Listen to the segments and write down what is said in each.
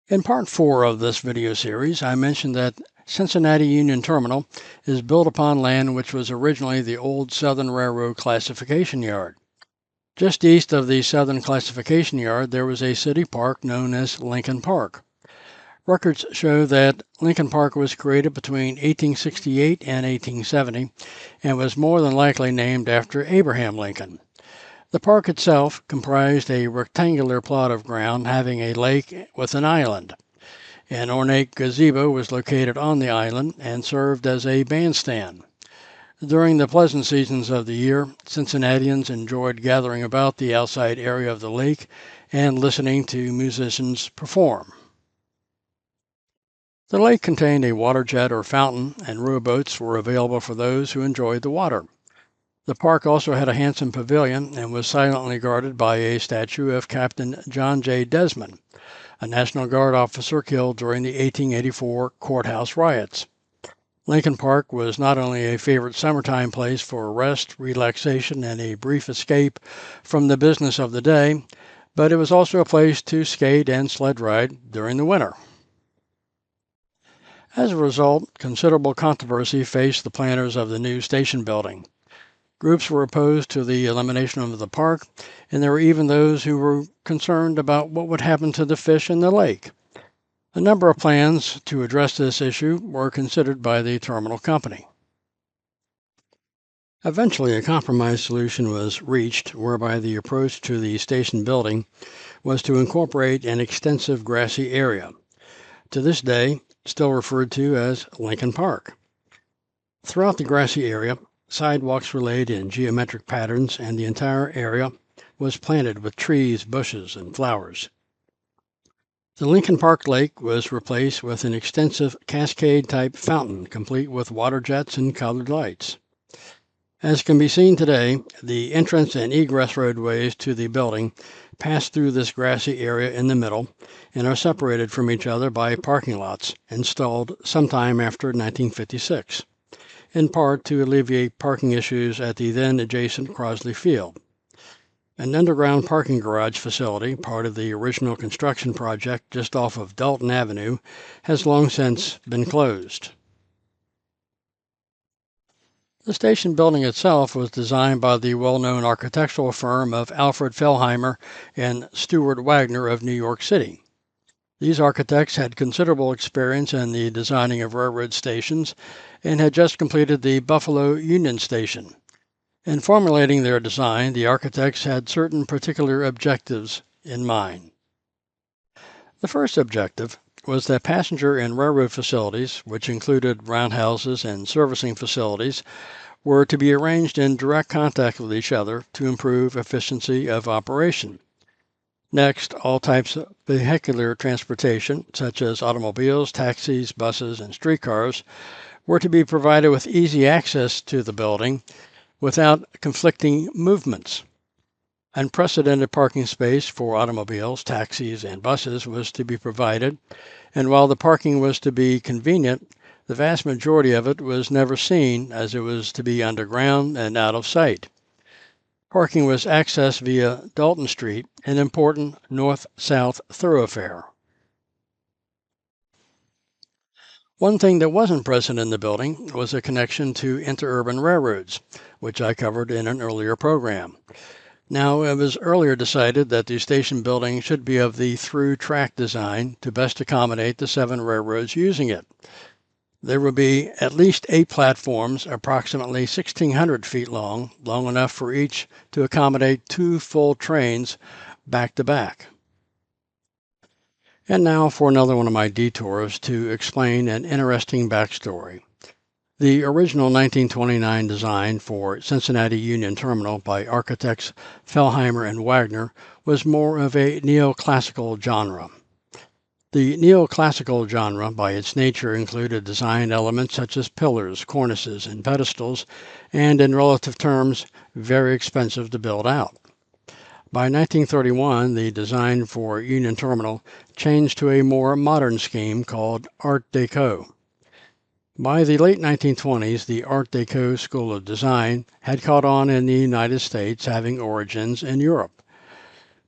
In part 4 of this video series, I mentioned that Cincinnati Union Terminal is built upon land which was originally the old Southern Railroad classification yard. Just east of the Southern classification yard, there was a city park known as Lincoln Park. Records show that Lincoln Park was created between 1868 and 1870 and was more than likely named after Abraham Lincoln. The park itself comprised a rectangular plot of ground having a lake with an island. An ornate gazebo was located on the island and served as a bandstand. During the pleasant seasons of the year, Cincinnatians enjoyed gathering about the outside area of the lake and listening to musicians perform. The lake contained a water jet or fountain, and rowboats were available for those who enjoyed the water. The park also had a handsome pavilion and was silently guarded by a statue of Captain John J. Desmond, a National Guard officer killed during the 1884 courthouse riots. Lincoln Park was not only a favorite summertime place for rest, relaxation, and a brief escape from the business of the day, but it was also a place to skate and sled ride during the winter. As a result, considerable controversy faced the planners of the new station building. Groups were opposed to the elimination of the park, and there were even those who were concerned about what would happen to the fish in the lake. A number of plans to address this issue were considered by the terminal company. Eventually, a compromise solution was reached whereby the approach to the station building was to incorporate an extensive grassy area, to this day still referred to as Lincoln Park. Throughout the grassy area, sidewalks were laid in geometric patterns, and the entire area was planted with trees, bushes, and flowers. The Lincoln Park Lake was replaced with an extensive cascade-type fountain, complete with water jets and colored lights. As can be seen today, the entrance and egress roadways to the building pass through this grassy area in the middle and are separated from each other by parking lots installed sometime after 1956, in part to alleviate parking issues at the then adjacent Crosley Field. An underground parking garage facility, part of the original construction project just off of Dalton Avenue, has long since been closed. The station building itself was designed by the well-known architectural firm of Alfred Fellheimer Steuart Wagner of New York City. These architects had considerable experience in the designing of railroad stations and had just completed the Buffalo Union Station. In formulating their design, the architects had certain particular objectives in mind. The first objective was that passenger and railroad facilities, which included roundhouses and servicing facilities, were to be arranged in direct contact with each other to improve efficiency of operation. Next, all types of vehicular transportation, such as automobiles, taxis, buses, and streetcars, were to be provided with easy access to the building without conflicting movements. Unprecedented parking space for automobiles, taxis, and buses was to be provided, and while the parking was to be convenient, the vast majority of it was never seen as it was to be underground and out of sight. Parking was accessed via Dalton Street, an important north-south thoroughfare. One thing that wasn't present in the building was a connection to interurban railroads, which I covered in an earlier program. Now, it was earlier decided that the station building should be of the through-track design to best accommodate the 7 railroads using it. There would be at least 8 platforms, approximately 1,600 feet long enough for each to accommodate 2 full trains back to back. And now for another one of my detours to explain an interesting backstory. The original 1929 design for Cincinnati Union Terminal by architects Fellheimer and Wagner was more of a neoclassical genre. The neoclassical genre, by its nature, included design elements such as pillars, cornices, and pedestals, and in relative terms, very expensive to build out. By 1931, the design for Union Terminal changed to a more modern scheme called Art Deco. By the late 1920s, the Art Deco school of design had caught on in the United States, having origins in Europe.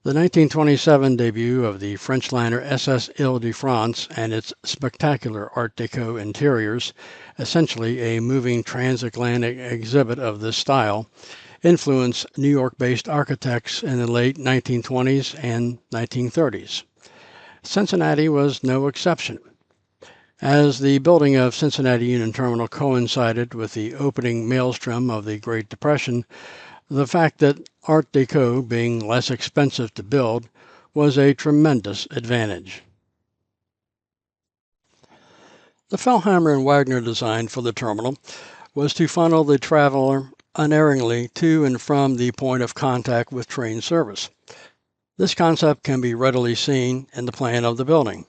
The 1927 debut of the French liner SS Ile-de-France and its spectacular Art Deco interiors, essentially a moving transatlantic exhibit of this style, influenced New York-based architects in the late 1920s and 1930s. Cincinnati was no exception. As the building of Cincinnati Union Terminal coincided with the opening maelstrom of the Great Depression, the fact that Art Deco, being less expensive to build, was a tremendous advantage. The Fellheimer and Wagner design for the terminal was to funnel the traveler unerringly to and from the point of contact with train service. This concept can be readily seen in the plan of the building.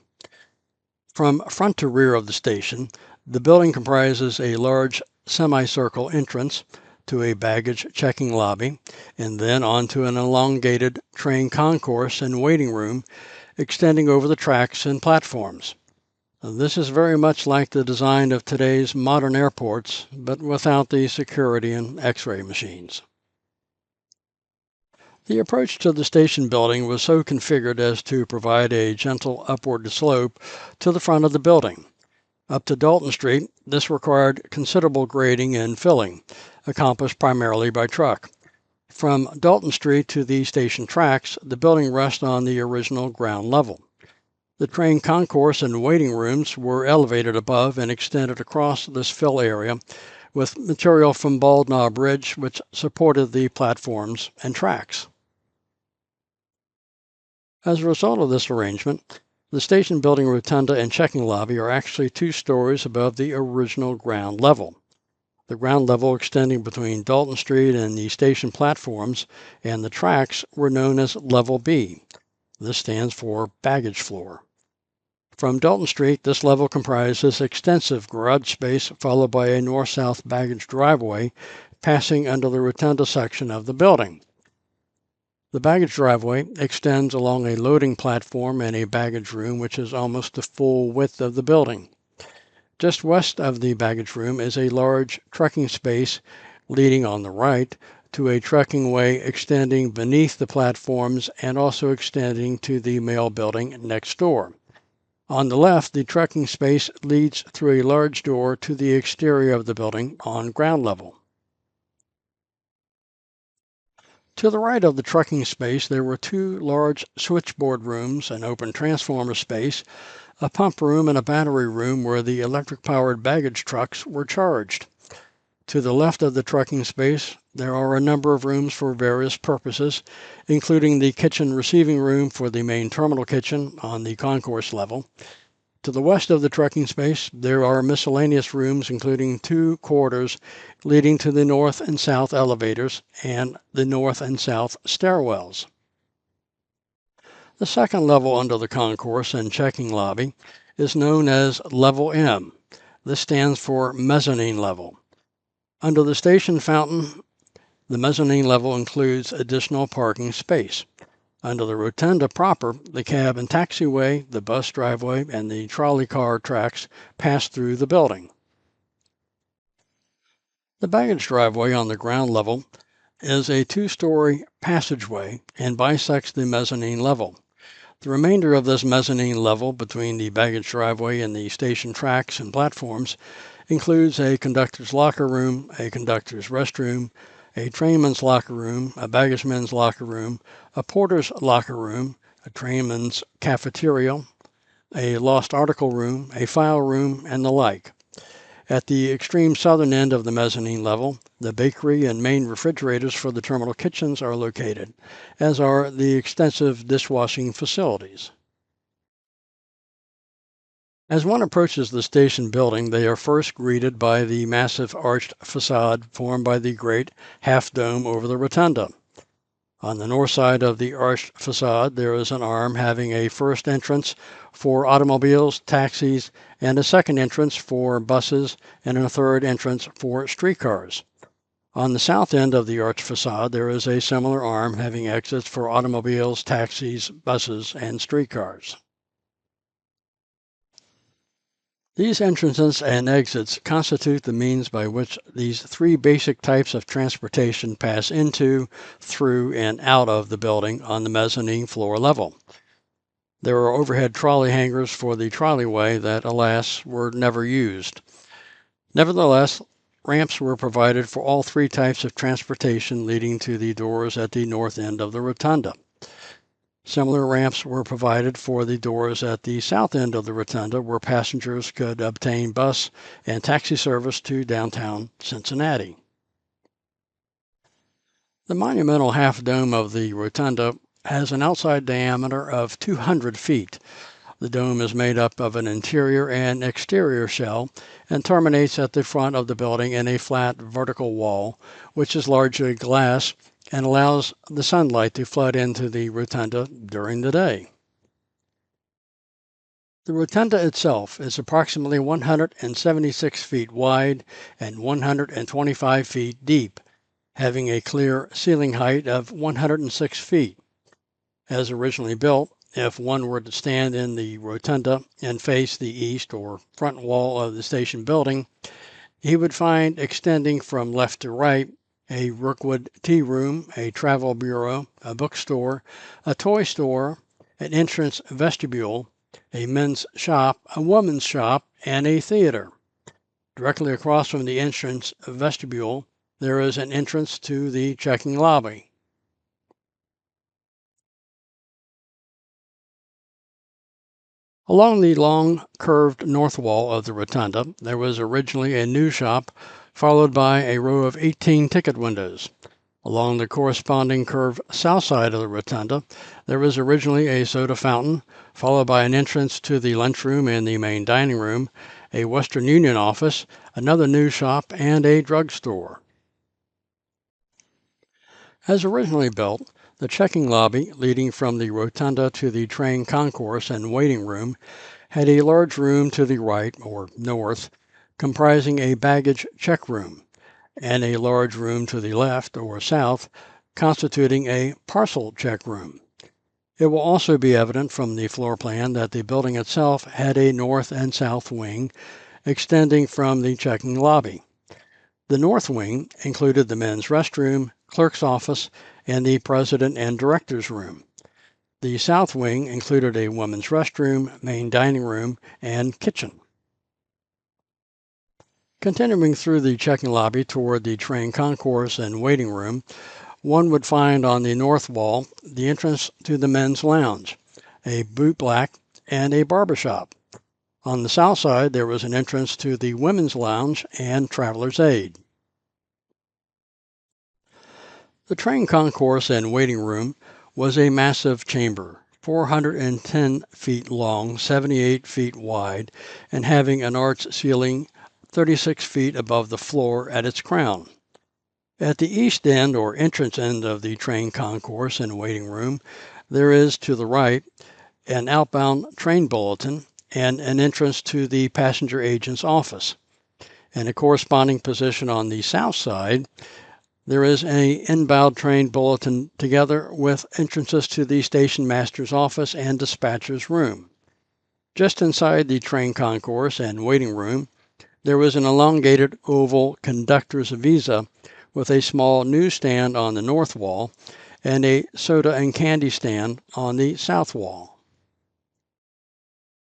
From front to rear of the station, the building comprises a large semicircle entrance to a baggage checking lobby, and then onto an elongated train concourse and waiting room extending over the tracks and platforms. This is very much like the design of today's modern airports, but without the security and X-ray machines. The approach to the station building was so configured as to provide a gentle upward slope to the front of the building. Up to Dalton Street, this required considerable grading and filling, accomplished primarily by truck. From Dalton Street to the station tracks, the building rests on the original ground level. The train concourse and waiting rooms were elevated above and extended across this fill area with material from Bald Knob Ridge, which supported the platforms and tracks. As a result of this arrangement, the station building rotunda and checking lobby are actually 2 stories above the original ground level. The ground level extending between Dalton Street and the station platforms and the tracks were known as Level B. This stands for baggage floor. From Dalton Street, this level comprises extensive garage space followed by a north-south baggage driveway passing under the rotunda section of the building. The baggage driveway extends along a loading platform and a baggage room which is almost the full width of the building. Just west of the baggage room is a large trucking space leading on the right to a trucking way extending beneath the platforms and also extending to the mail building next door. On the left, the trucking space leads through a large door to the exterior of the building on ground level. To the right of the trucking space, there were 2 large switchboard rooms, an open transformer space, a pump room, and a battery room where the electric-powered baggage trucks were charged. To the left of the trucking space, there are a number of rooms for various purposes, including the kitchen receiving room for the main terminal kitchen on the concourse level. To the west of the trucking space, there are miscellaneous rooms including 2 corridors leading to the north and south elevators and the north and south stairwells. The second level under the concourse and checking lobby is known as Level M. This stands for Mezzanine Level. Under the station fountain, the mezzanine level includes additional parking space. Under the rotunda proper, the cab and taxiway, the bus driveway, and the trolley car tracks pass through the building. The baggage driveway on the ground level is a 2-story passageway and bisects the mezzanine level. The remainder of this mezzanine level between the baggage driveway and the station tracks and platforms includes a conductor's locker room, a conductor's restroom, a trainman's locker room, a baggageman's locker room, a porter's locker room, a trainman's cafeteria, a lost article room, a file room, and the like. At the extreme southern end of the mezzanine level, the bakery and main refrigerators for the terminal kitchens are located, as are the extensive dishwashing facilities. As one approaches the station building, they are first greeted by the massive arched facade formed by the great half-dome over the rotunda. On the north side of the arched facade, there is an arm having a first entrance for automobiles, taxis, and a second entrance for buses, and a third entrance for streetcars. On the south end of the arched facade, there is a similar arm having exits for automobiles, taxis, buses, and streetcars. These entrances and exits constitute the means by which these three basic types of transportation pass into, through, and out of the building on the mezzanine floor level. There are overhead trolley hangers for the trolleyway that, alas, were never used. Nevertheless, ramps were provided for all three types of transportation leading to the doors at the north end of the rotunda. Similar ramps were provided for the doors at the south end of the rotunda where passengers could obtain bus and taxi service to downtown Cincinnati. The monumental half dome of the rotunda has an outside diameter of 200 feet. The dome is made up of an interior and exterior shell and terminates at the front of the building in a flat vertical wall, which is largely glass and allows the sunlight to flood into the rotunda during the day. The rotunda itself is approximately 176 feet wide and 125 feet deep, having a clear ceiling height of 106 feet. As originally built, if one were to stand in the rotunda and face the east or front wall of the station building, he would find extending from left to right a Rookwood Tearoom, a travel bureau, a bookstore, a toy store, an entrance vestibule, a men's shop, a woman's shop, and a theater. Directly across from the entrance vestibule, there is an entrance to the checking lobby. Along the long, curved north wall of the rotunda, there was originally a news shop, followed by a row of 18 ticket windows. Along the corresponding curved south side of the rotunda, there was originally a soda fountain, followed by an entrance to the lunchroom and the main dining room, a Western Union office, another news shop, and a drugstore. As originally built, the checking lobby leading from the rotunda to the train concourse and waiting room had a large room to the right, or north, comprising a baggage check room, and a large room to the left, or south, constituting a parcel check room. It will also be evident from the floor plan that the building itself had a north and south wing extending from the checking lobby. The north wing included the men's restroom, clerk's office, and the president and director's room. The south wing included a women's restroom, main dining room, and kitchen. Continuing through the checking lobby toward the train concourse and waiting room, one would find on the north wall the entrance to the men's lounge, a bootblack, and a barber shop. On the south side, there was an entrance to the women's lounge and traveler's aid. The train concourse and waiting room was a massive chamber, 410 feet long, 78 feet wide, and having an arched ceiling 36 feet above the floor at its crown. At the east end or entrance end of the train concourse and waiting room, there is to the right an outbound train bulletin and an entrance to the passenger agent's office. In a corresponding position on the south side, there is an inbound train bulletin together with entrances to the station master's office and dispatcher's room. Just inside the train concourse and waiting room, there was an elongated oval conductor's visa with a small newsstand on the north wall and a soda and candy stand on the south wall.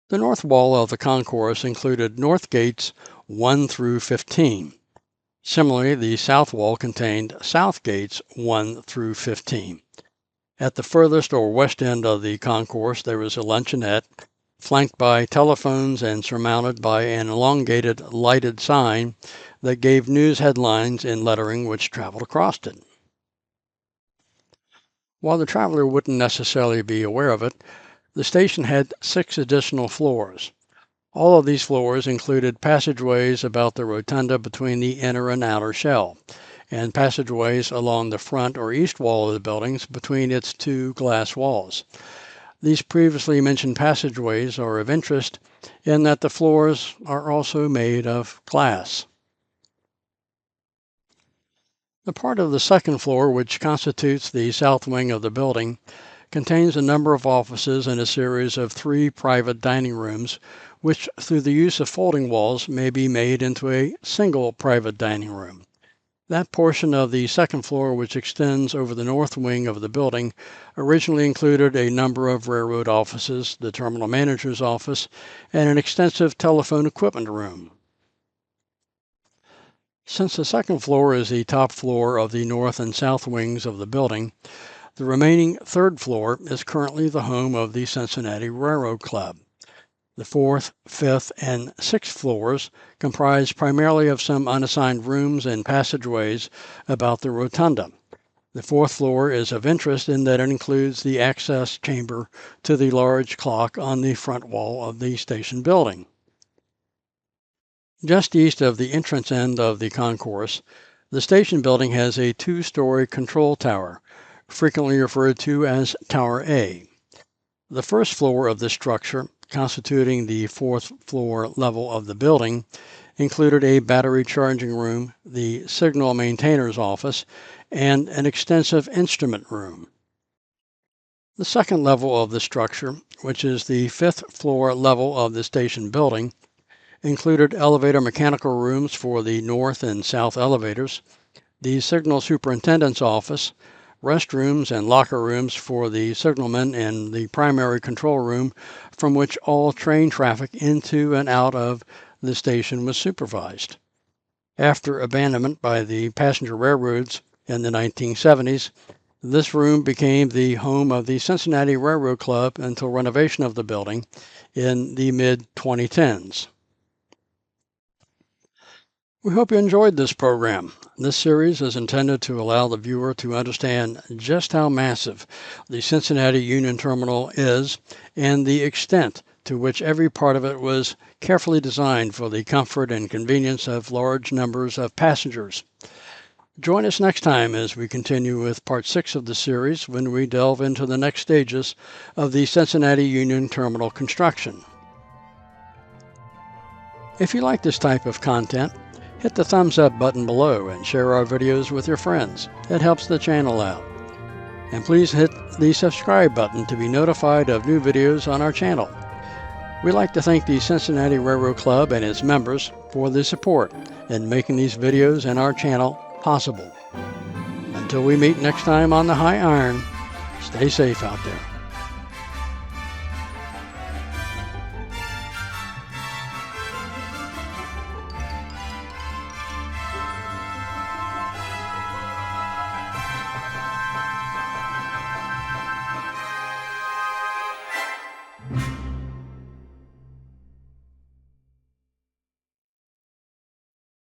The north wall of the concourse included north gates 1 through 15. Similarly, the south wall contained south gates 1 through 15. At the furthest or west end of the concourse, there was a luncheonette, flanked by telephones and surmounted by an elongated lighted sign that gave news headlines in lettering which traveled across it. While the traveler wouldn't necessarily be aware of it, the station had 6 additional floors. All of these floors included passageways about the rotunda between the inner and outer shell, and passageways along the front or east wall of the buildings between its 2 glass walls. These previously mentioned passageways are of interest in that the floors are also made of glass. The part of the second floor which constitutes the south wing of the building contains a number of offices and a series of 3 private dining rooms which through the use of folding walls may be made into a single private dining room. That portion of the second floor which extends over the north wing of the building originally included a number of railroad offices, the terminal manager's office, and an extensive telephone equipment room. Since the second floor is the top floor of the north and south wings of the building, the remaining third floor is currently the home of the Cincinnati Railroad Club. The fourth, fifth, and sixth floors comprise primarily of some unassigned rooms and passageways about the rotunda. The fourth floor is of interest in that it includes the access chamber to the large clock on the front wall of the station building. Just east of the entrance end of the concourse, the station building has a two-story control tower, frequently referred to as Tower A. The first floor of this structure, constituting the fourth floor level of the building, included a battery charging room, the signal maintainer's office, and an extensive instrument room. The second level of the structure, which is the fifth floor level of the station building, included elevator mechanical rooms for the north and south elevators, the signal superintendent's office, restrooms and locker rooms for the signalmen, and the primary control room from which all train traffic into and out of the station was supervised. After abandonment by the passenger railroads in the 1970s, this room became the home of the Cincinnati Railroad Club until renovation of the building in the mid-2010s. We hope you enjoyed this program. This series is intended to allow the viewer to understand just how massive the Cincinnati Union Terminal is and the extent to which every part of it was carefully designed for the comfort and convenience of large numbers of passengers. Join us next time as we continue with Part 6 of the series when we delve into the next stages of the Cincinnati Union Terminal construction. If you like this type of content, hit the thumbs up button below and share our videos with your friends. It helps the channel out. And please hit the subscribe button to be notified of new videos on our channel. We'd like to thank the Cincinnati Railroad Club and its members for the support in making these videos and our channel possible. Until we meet next time on the High Iron, stay safe out there.